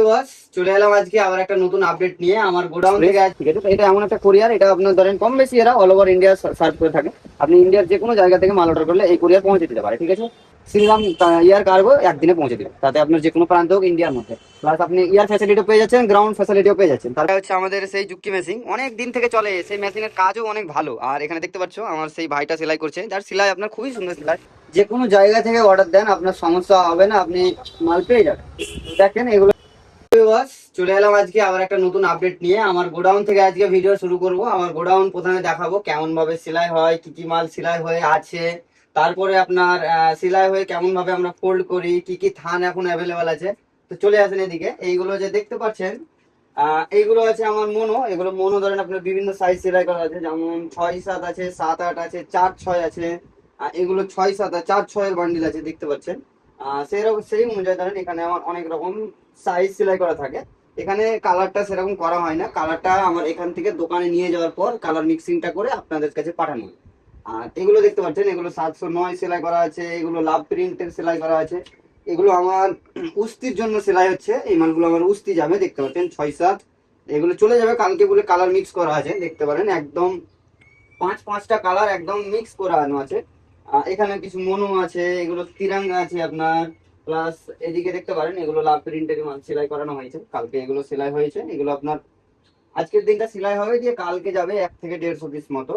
Viewers, চলে এলাম আজকে আবার একটা নতুন আপডেট নিয়ে আমার গোডাউন থেকে। ঠিক আছে, তো এটা এমন একটা কোরিয়ার, এটা আপনার ধরেন কম বেশি এরা অল ওভার ইন্ডিয়া সার্ভ করে থাকে। আপনি ইন্ডিয়ার যে কোনো জায়গা থেকে মাল অর্ডার করলে এই কোরিয়ার পৌঁছে দিতে পারে। ঠিক আছে, শ্রীরাম ইয়ার কার্গো একদিনে পৌঁছে দিবে, তাতে আপনার যে কোনো প্রান্ত হোক ইন্ডিয়ার মধ্যে। প্লাস আপনি ইয়ার ফ্যাসিলিটিও পেয়ে যাচ্ছেন, গ্রাউন্ড ফ্যাসিলিটিও পেয়ে যাচ্ছেন। তারপরে হচ্ছে আমাদের সেই জুক্কি মেশিন, অনেক দিন থেকে চলে, সেই মেশিনের কাজও অনেক ভালো। আর এখানে দেখতে পাচ্ছ আমার সেই ভাইটা সেলাই করছে, যার সেলাই আপনার খুবই সুন্দর সেলাই। যে কোনো জায়গা থেকে অর্ডার দেন, আপনার সমস্যা হবে না, আপনি মাল পেয়ে যাবেন। দেখেন এগুলো। ভিউয়ার্স, চলে এলাম আজকে আবার একটা নতুন আপডেট নিয়ে আমার গোডাউন থেকে আজকে ভিডিও শুরু করব। আমার গোডাউন প্রথমে দেখাবো কেমন ভাবে সেলাই হয়, কি কি মাল সেলাই হয়ে আছে, তারপরে আপনার সেলাই হয়ে কেমন ভাবে আমরা ফোল্ড করি, কি কি থান এখন অ্যাভেলেবেল আছে। তো চলে আসেন এদিকে। এইগুলো যে দেখতে পাচ্ছেন, এইগুলো আছে আমার মোনো। এগুলো মোনো ধরেন আপনার বিভিন্ন সাইজ সেলাই করা আছে, যেমন 6-7 আছে, 7-8 আছে, 4-6 আছে। এগুলো 6-7 আর 4-6 বান্ডিল আছে, দেখতে পাচ্ছেন। সেরকম সেই অনুযায়ী ধরেন এখানে আমার অনেক রকম সাইজ সেলাই করা থাকে। এখানে কালারটা সেরকম করা হয় না, কালারটা আমার এখান থেকে দোকানে নিয়ে যাওয়ার পর কালার মিক্সিংটা করে আপনাদের কাছে পাঠানো হয়। আর এগুলো দেখতে পাচ্ছেন, এগুলো 709 সেলাই করা আছে, এগুলো লাভ প্রিন্টের সেলাই করা আছে। এগুলো আমার উস্তির জন্য সেলাই হচ্ছে, এই মালগুলো আমার উস্তি যাবে, দেখতে পাচ্ছেন 6-7। এগুলো চলে যাবে কালকে বলে কালার মিক্স করা আছে, দেখতে পারেন একদম 5-5টা কালার একদম মিক্স করানো আছে। এখানে কিছু মনো আছে, এগুলো তিরাঙ্গা আছে আপনার। প্লাস এদিকে দেখতে পারেন এগুলো লাভ প্রিন্টের মাল সেলাই করানো হয়েছে, কালকে এগুলো সেলাই হয়েছে। এগুলো আপনার আজকের দিনটা সেলাই হবে, দিয়ে কালকে যাবে 1 থেকে 150 পিস মতো।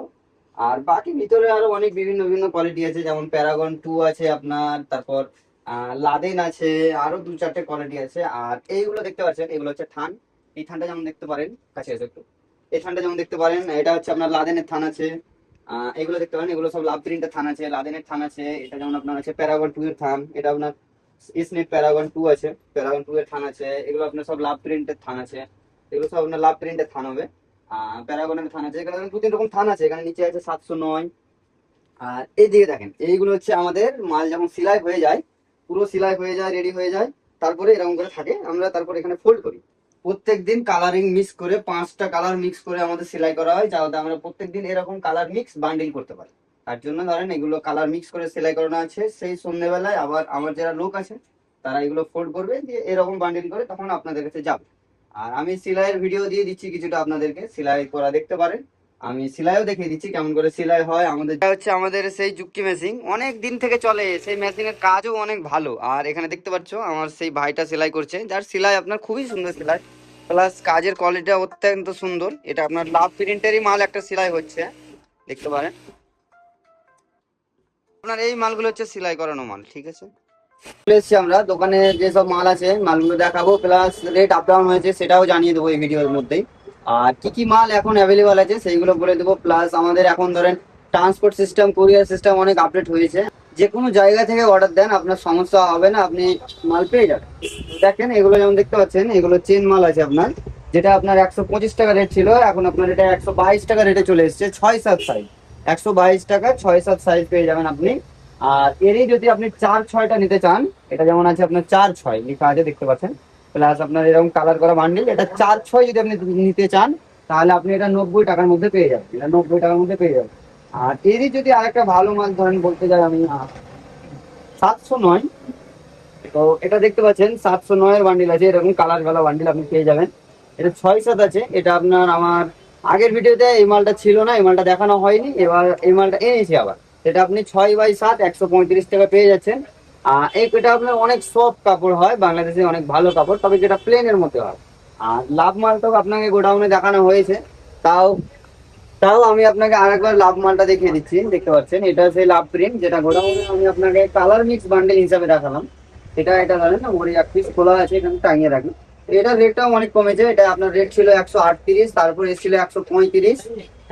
আর বাকি ভিতরে আরো অনেক বিভিন্ন বিভিন্ন কোয়ালিটি আছে, যেমন প্যারাগন 2 আছে আপনার, তারপর লাদেন আছে, আরো 2-4টে কোয়ালিটি আছে। আর এইগুলো দেখতে পাচ্ছেন, এগুলো হচ্ছে থান। এই থানটা যেমন দেখতে পারেন, কাছে এসে একটু, এই থানটা যেমন দেখতে পারেন, এটা হচ্ছে আপনার লাদেনের থান আছে। এগুলো দেখতে পারেন, এগুলো সব লাভ প্রিন্টের থান আছে, লাদেনের থান আছে। এটা যেমন আপনার আছে প্যারাগন 2 এর থান, এটা আপনার স্নেক প্যারাগন 2 আছে, প্যারাগন 2 এর থান আছে। এগুলো আপনার সব লাভ প্রিন্টের থান আছে, এগুলো সব আপনার লাভ প্রিন্টের থান হবে। প্যারাগনের থান আছে, এখানে 2-3 রকম থান আছে। এখানে নিচে আছে 709। আর এই দিকে দেখেন, এইগুলো হচ্ছে আমাদের মাল যখন সেলাই হয়ে যায়, পুরো সেলাই হয়ে যায়, রেডি হয়ে যায়, তারপরে এরকম করে থাকে, আমরা তারপরে এখানে ফোল্ড করি। প্রত্যেকদিন কালারিং মিক্স করে 5টা কালার মিক্স করে আমাদের সেলাই করা হয়, যাতে আমরা প্রত্যেকদিন এরকম কালার মিক্স বান্ডিল করতে পারি। তার জন্য ধরেন এগুলো কালার মিক্স করে সেলাই করানো আছে। সেই সন্ধ্যেবেলায় আবার আমার যারা লোক আছে তারা এগুলো ফোল্ড করবে, দিয়ে এরকম বান্ডিল করে তখন আপনাদের কাছে যাবে। আর আমি সেলাইয়ের ভিডিও দিয়ে দিচ্ছি কিছুটা, আপনাদেরকে সেলাই করা দেখতে পারেন। আমি সেলাইও দেখিয়ে দিচ্ছি কেমন করে সেলাই হয়। আমাদের এটা হচ্ছে আমাদের সেই জুক্কি মেশিন, অনেক দিন থেকে চলে, সেই মেশিনের কাজও অনেক ভালো। আর এখানে দেখতে পাচ্ছ আমার সেই ভাইটা সেলাই করছে, যার সেলাই আপনার খুবই সুন্দর সেলাই। প্লাস কাজের কোয়ালিটিটা অত্যন্ত সুন্দর। এটা আপনার লাভ প্রিন্টেরই মাল একটা সেলাই হচ্ছে, দেখতে পারেন। আপনার এই মালগুলো হচ্ছে সেলাই করানো মাল। ঠিক আছে, চলে এসেছি আমরা দোকানে, যেসব মাল আছে মালগুলো দেখাবো, প্লাস রেট আপ ডাউন হয়েছে সেটাও জানিয়ে দেবো এই ভিডিওর মধ্যেই। আর কি কি মাল এখন অ্যাভেলেবল আছে সেইগুলো বলে দেবো। প্লাস আমাদের এখন ধরেন ট্রান্সপোর্ট সিস্টেম, কুরিয়ার সিস্টেম অনেক আপডেট হয়েছে। যে কোনো জায়গা থেকে অর্ডার দেন, আপনার সমস্যা হবে না, আপনি মাল পেয়ে যাবেন। দেখেন এগুলো যেমন দেখতে পাচ্ছেন, এগুলো চেন মাল আছে আপনার, যেটা আপনার 125 টাকা রেট ছিল, এখন আপনার এটা 122 টাকা রেটে চলে এসেছে। 6-7 সাইজ, 122 টাকা 6-7 সাইজ পেয়ে যাবেন আপনি। আর এরই যদি আপনি 4-6টা নিতে চান, এটা যেমন আছে আপনার 4-6 লেখা আছে, দেখতে পাচ্ছেন। প্লাস আপনার এরকম কালার করা বান্ডিল, এটা 4-6 যদি আপনি নিতে চান, তাহলে আপনি এটা 90 টাকার মধ্যে পেয়ে যাবেন, এটা 90 টাকার মধ্যে পেয়ে যাবেন। আর এরই যদি আরেকটা ভালো মাল ধরেন বলতে যাই আমি, 709, তো এটা দেখতে পাচ্ছেন 709 এর বান্ডিল আছে, এরকম কালার কালা বান্ডিল আপনি পেয়ে যাবেন। এটা 6-7 আছে, এটা আপনার আমার আগের ভিডিওতে এই মালটা ছিল না, এই মালটা দেখানো হয়নি, এবার এই মালটা এনেছি আবার। এটা আপনি 6x7 135 টাকা পেয়ে যাচ্ছেন। এটা আপনার অনেক সফট কাপড় হয়, বাংলাদেশে অনেক ভালো কাপড়, তবে যেটা প্লেনের মধ্যে হয়। আর লাভ মালটাও আপনাকে গোডাউনে দেখানো হয়েছে, তাও তাও আমি আপনাকে আরেকবার লাভ মালটা দেখিয়ে দিচ্ছি। দেখতে পাচ্ছেন এটা সেই লাভ প্রিন্ট, যেটা গোডাউনে আমি আপনাকে কালার মিক্স বান্ডেল হিসাবে দেখালাম। এটা ধরেন না, ওর এক পিস খোলা আছে, এখানে টাঙিয়ে রাখি। এটার রেটটাও অনেক কমেছে, এটা আপনার রেট ছিল 138, তারপর এসেছিল 135।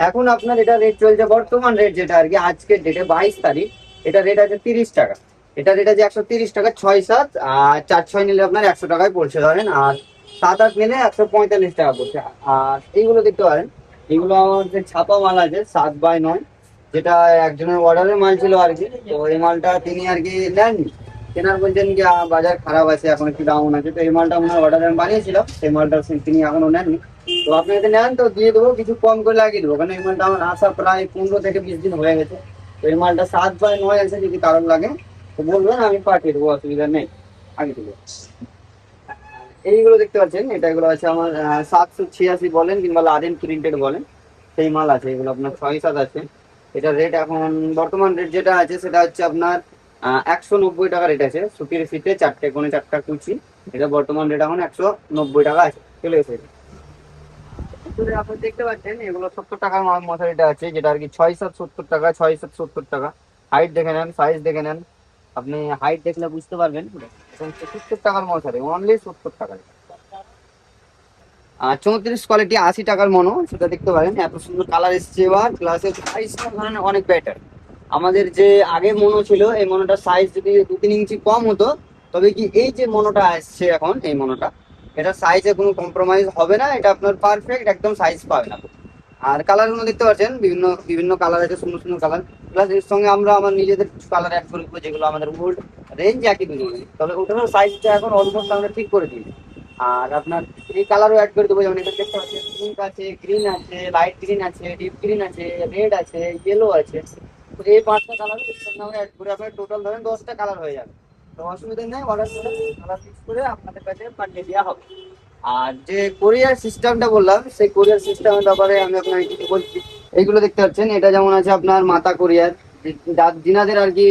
এখন আপনার এটা রেট চলছে, বর্তমান রেট যেটা আর কি আজকের ডেটে 22 তারিখ, এটা রেট আছে 30 টাকা। এটা রেট আছে 130 টাকা। 6-7 আর 4-6 নিলে আপনার 100 টাকায় পড়ছে ধরেন। আর 7-8 নিলে 145 টাকা পড়ছে। আর এইগুলো দেখতে পারেন, এগুলো আমার যে ছাপা মাল আছে 7x9, যেটা একজনের অর্ডারের মাল ছিল আর কি। তো এই মালটা তিনি আর কি নেননি, কেনার বলছেন কি বাজার খারাপ আছে, এখন একটু ডাউন আছে। তো এই মালটা আপনার অর্ডারে বানিয়েছিলাম, সেই মালটা তিনি এখনো নেননি। তো আপনি যদি নেন তো দিয়ে দেবো, কিছু কম করে লাগিয়ে দেবো, কারণ এই মালটা আমার আসা প্রায় 15 থেকে 20 দিন হয়ে গেছে। তো এই মালটা 7x9 আছে, যদি কারণ লাগে তো বলবেন, আমি পাঠিয়ে দেবো, অসুবিধা নেই, আগে দেবো। এইগুলো দেখতে পাচ্ছেন, এগুলো আছে আমার 786 বলেন কিংবা লাদেন প্রিন্টেড বলেন, সেই মাল আছে। এগুলো আপনার 6-7 আছে। এটা রেট এখন বর্তমান রেট যেটা আছে সেটা হচ্ছে আপনার 190 টাকা রেট আছে। সুতির শীতে 4টে কোণে 4টা কুচি, এটা বর্তমান রেট এখন 190 টাকা আছে, চলে এসেছে। আপনি দেখতে পাচ্ছেন এগুলো 70 টাকার মশারিটা আছে, যেটা আর কি 6-7 70 টাকা, 6-7 70 টাকা। হাইট দেখে নেন, সাইজ দেখে নেন, আপনি হাইট দেখলে বুঝতে পারবেন। এখন 70 টাকার মশারি, অনলি 70 টাকা। আর 34 কোয়ালিটি 80 টাকার মনো, সেটা দেখতে পারেন। এত সুন্দর কালার এসছে এবার, প্লাস সাইজটা ধরেন অনেক বেটার। আমাদের যে আগে মনো ছিল, এই মনোটার সাইজ যদি 2-3 ইঞ্চি কম হতো, তবে কি এই যে মনোটা আসছে এখন, এই মনোটা, এটা সাইজে কোনো কম্প্রোমাইজ হবে না, এটা আপনার পারফেক্ট একদম সাইজ পাবে না। আর কালার গুলো দেখতে পাচ্ছেন, বিভিন্ন বিভিন্ন কালার আছে, সুন্দর সুন্দর কালার। প্লাস এর সঙ্গে আমরা আমার নিজেদের কালার অ্যাড করে দেবো, যেগুলো আমাদের ওল্ড রেঞ্জ একই দুটো, তবে ওটারও সাইজটা এখন অলমোস্ট আমরা ঠিক করে দিই। আর আপনার এই কালারও অ্যাড করে দেবো, যেমন এটা দেখতে পাচ্ছেন পিঙ্ক আছে, গ্রিন আছে, লাইট গ্রিন আছে, ডিপ গ্রিন আছে, রেড আছে, ইয়েলো আছে। তো এই 5টা কালার এর সঙ্গে আমরা অ্যাড করে আপনার টোটাল ধরেন 10টা কালার হয়ে যাবে। তো অসুবিধা নেই, অর্ডার করে কালার ফিক্স করে আপনাদের কাছে পাঠিয়ে দেওয়া হবে। আর যে কোরিয়ার সিস্টেমটা বললাম, সেই কোরিয়ার সিস্টেমের ব্যাপারে আমি আপনাকে কিছু বলছি। এইগুলো দেখতে পাচ্ছেন, এটা যেমন আছে আপনার মাতা কোরিয়ার, জিনাদের আর কি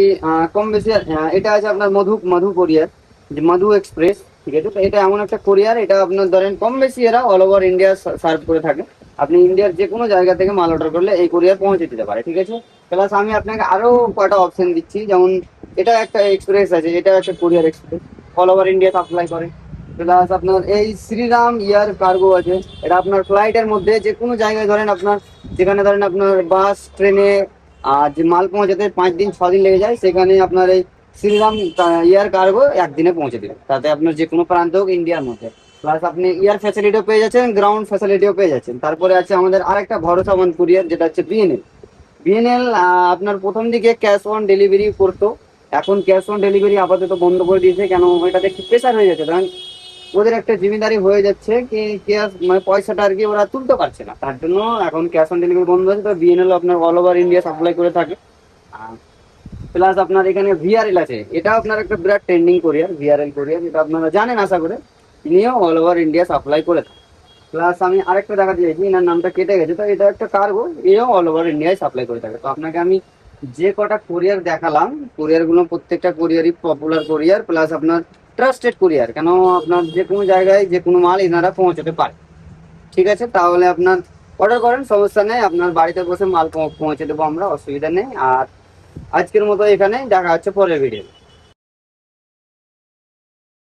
কম বেশি এটা আছে আপনার মধু মধু কোরিয়ার, যে মধু এক্সপ্রেস। ঠিক আছে, তো এটা এমন একটা কোরিয়ার, এটা আপনার ধরেন কম বেশি এরা অল ওভার ইন্ডিয়া সার্ভ করে থাকে। আপনি ইন্ডিয়ার যে কোনো জায়গা থেকে মাল অর্ডার করলে এই কোরিয়ার পৌঁছে দিতে পারে। ঠিক আছে, প্লাস আমি আপনাকে আরো কয়টা অপশন দিচ্ছি, যেমন এটা একটা এক্সপ্রেস আছে, এটা একটা কোরিয়ার express, all over India supply করে। প্লাস আপনার এই শ্রীরাম এয়ার কার্গো আছে, এটা আপনার ফ্লাইটের মধ্যে যে কোনো জায়গায় ধরেন আপনার, যেখানে ধরেন আপনার বাস ট্রেনে আর যে মাল পৌঁছাতে 5 দিন 6 দিন লেগে যায়, সেখানে আপনার এই শ্রীরাম এয়ার কার্গো একদিনে পৌঁছে দিবে, তাতে আপনার যে কোনো প্রান্ত হোক ইন্ডিয়ার মধ্যে। প্লাস আপনি এয়ার ফ্যাসিলিটিও পেয়ে যাচ্ছেন, গ্রাউন্ড ফ্যাসিলিটিও পেয়ে যাচ্ছেন। তারপরে আছে আমাদের আরেকটা ভরসামান কুরিয়ার, যেটা হচ্ছে বিএনএল। বিএনএল আপনার প্রথম দিকে ক্যাশ অন ডেলিভারি করতো, এখন ক্যাশ অন ডেলিভারি আপাতত বন্ধ করে দিয়েছে। কেন, এটাতে একটু প্রেশার হয়ে যাচ্ছে, কারণ ওদের একটা জিম্মেদারি হয়ে যাচ্ছে কি ক্যাশ মানে পয়সাটা আর কি ওরা তুলতে পারছে না, তার জন্য এখন ক্যাশ অন ডেলিভারি বন্ধ আছে। তো বিএনএল আপনার অল ওভার ইন্ডিয়া সাপ্লাই করে থাকে। প্লাস আপনার এখানে ভিআরএল আছে, এটা আপনার একটা বিরাট ট্রেন্ডিং কোরিয়ার, ভিআরএল কোরিয়ার, যেটা আপনারা জানেন আশা করে, ইনিও অল ওভার ইন্ডিয়া সাপ্লাই করে থাকে। প্লাস আমি আরেকটা দেখা দিয়েছি, এনার নামটা কেটে গেছে, তো এটা একটা কার্গো, এও অল ওভার ইন্ডিয়ায় সাপ্লাই করে থাকে। তো আপনাকে আমি যে কটা কোরিয়ার দেখালাম, কোরিয়ার গুলো প্রত্যেকটা কোরিয়ারই পপুলার কোরিয়ার, প্লাস আপনার ট্রাস্টেড কোরিয়ার। কেন, আপনার যে কোনো জায়গায় যে কোনো মাল এনারা পৌঁছাতে পারে। ঠিক আছে, তাহলে আপনার অর্ডার করেন, সমস্যা নেই, আপনার বাড়িতে বসে মাল পৌঁছে দেবো আমরা, অসুবিধা নেই। আর আজকের মতো এখানে দেখা হচ্ছে পরের ভিডিও।